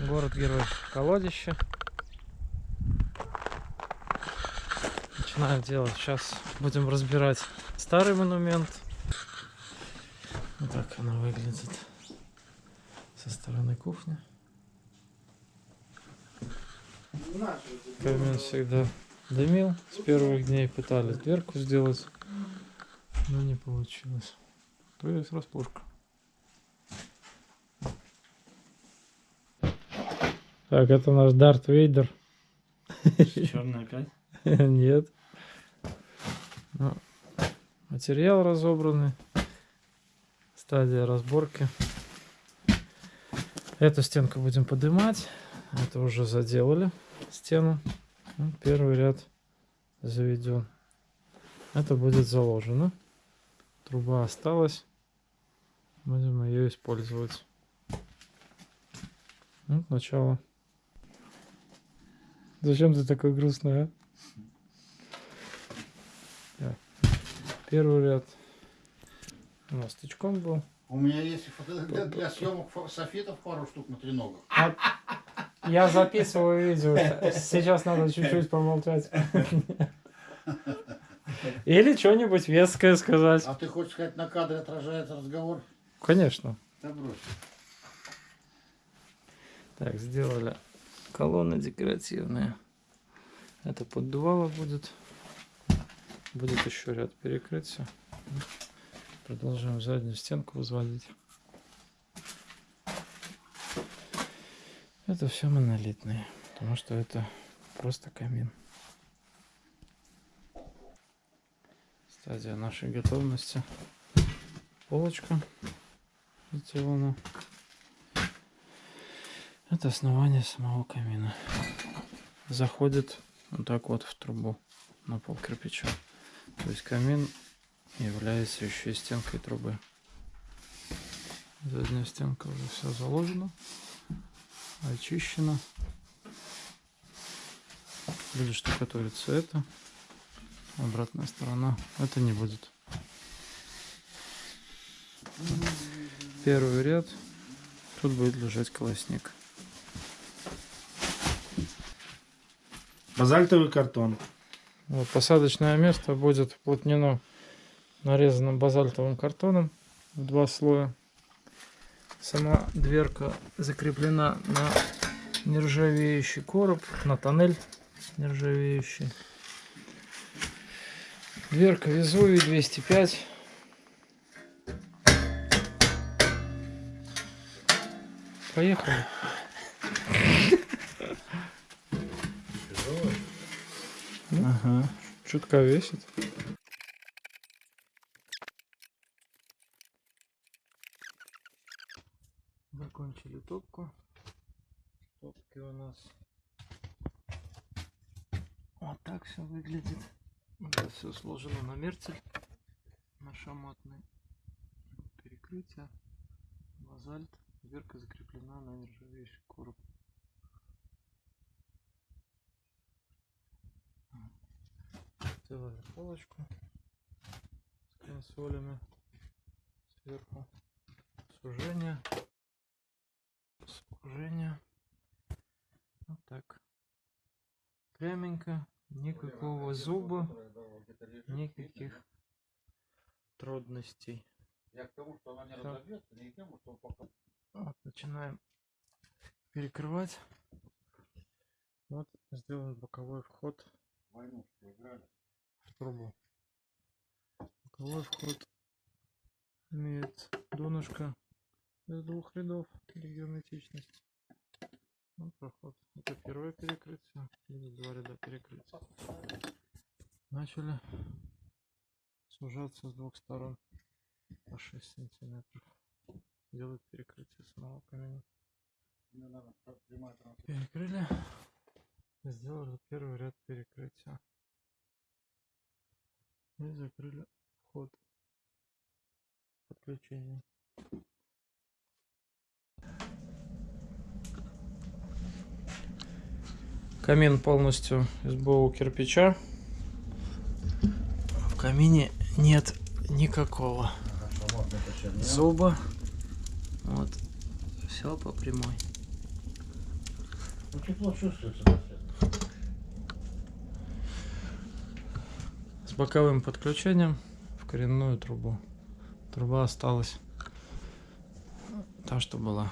Город-герой колодище. Начинаем делать. Сейчас будем разбирать старый монумент. Вот так она выглядит со стороны кухни. Камин всегда дымил. С первых дней пытались дверку сделать, но не получилось. То есть распушка. Так, это наш Дарт Вейдер. Черный опять? Нет. Ну, материал разобранный. Стадия разборки. Эту стенку будем поднимать. Это уже заделали стену. Ну, первый ряд заведен. Это будет заложено. Труба осталась. Будем ее использовать. Вот начало. Зачем ты такой грустный, а? Так. Первый ряд у нас тычком был. У меня есть для съемок софитов пару штук на треногах. Я записываю видео. Сейчас надо чуть-чуть помолчать. Или что-нибудь веское сказать. А ты хочешь сказать, на кадре отражается разговор? Конечно. Да брось. Так, сделали колонны декоративные. Это поддувало будет. Будет еще ряд перекрытия. Продолжаем заднюю стенку возводить. Это все монолитные, потому что это просто камин. Стадия нашей готовности. Полочка сделана. Это основание самого камина. Заходит вот так вот в трубу на пол кирпича. То есть камин является еще и стенкой трубы. Задняя стенка уже все заложена, очищена. Будет штукатуриться это. Обратная сторона. Это не будет. Первый ряд. Тут будет лежать колосник. Базальтовый картон. Вот, посадочное место будет уплотнено нарезанным базальтовым картоном в 2 слоя. Сама дверка закреплена на нержавеющий короб, на тоннель нержавеющий. Дверка Везувий 205. Поехали. Ага, чутка весит. Закончили топку. Топки у нас вот так все выглядит. Это все сложено на мерцель, на шамотный. Перекрытие, базальт. Дверка закреплена на нержавеющий короб. Сделали полочку с консолями сверху. Сужение. Вот так. Пряменько. Никакого зуба. Никаких трудностей. Я к тому, что она не разобьется, не к тому, что пока. Вот, начинаем перекрывать. Вот сделан боковой вход Войну что играли. в трубу. Боковой вход имеет донышко из 2 рядов для герметичности. Вот проход. Это первое перекрытие. Будет 2 ряда перекрытия. Начали сужаться с 2 сторон по 6 сантиметров. Делать перекрытие самого камина. Перекрыли. Сделали первый ряд перекрытия. И закрыли вход подключения. Камин полностью из БУ кирпича. В камине нет никакого зуба. Вот. Все по прямой. Ну, тепло чувствуется. Да, С боковым подключением в коренную трубу. Труба осталась та, что была.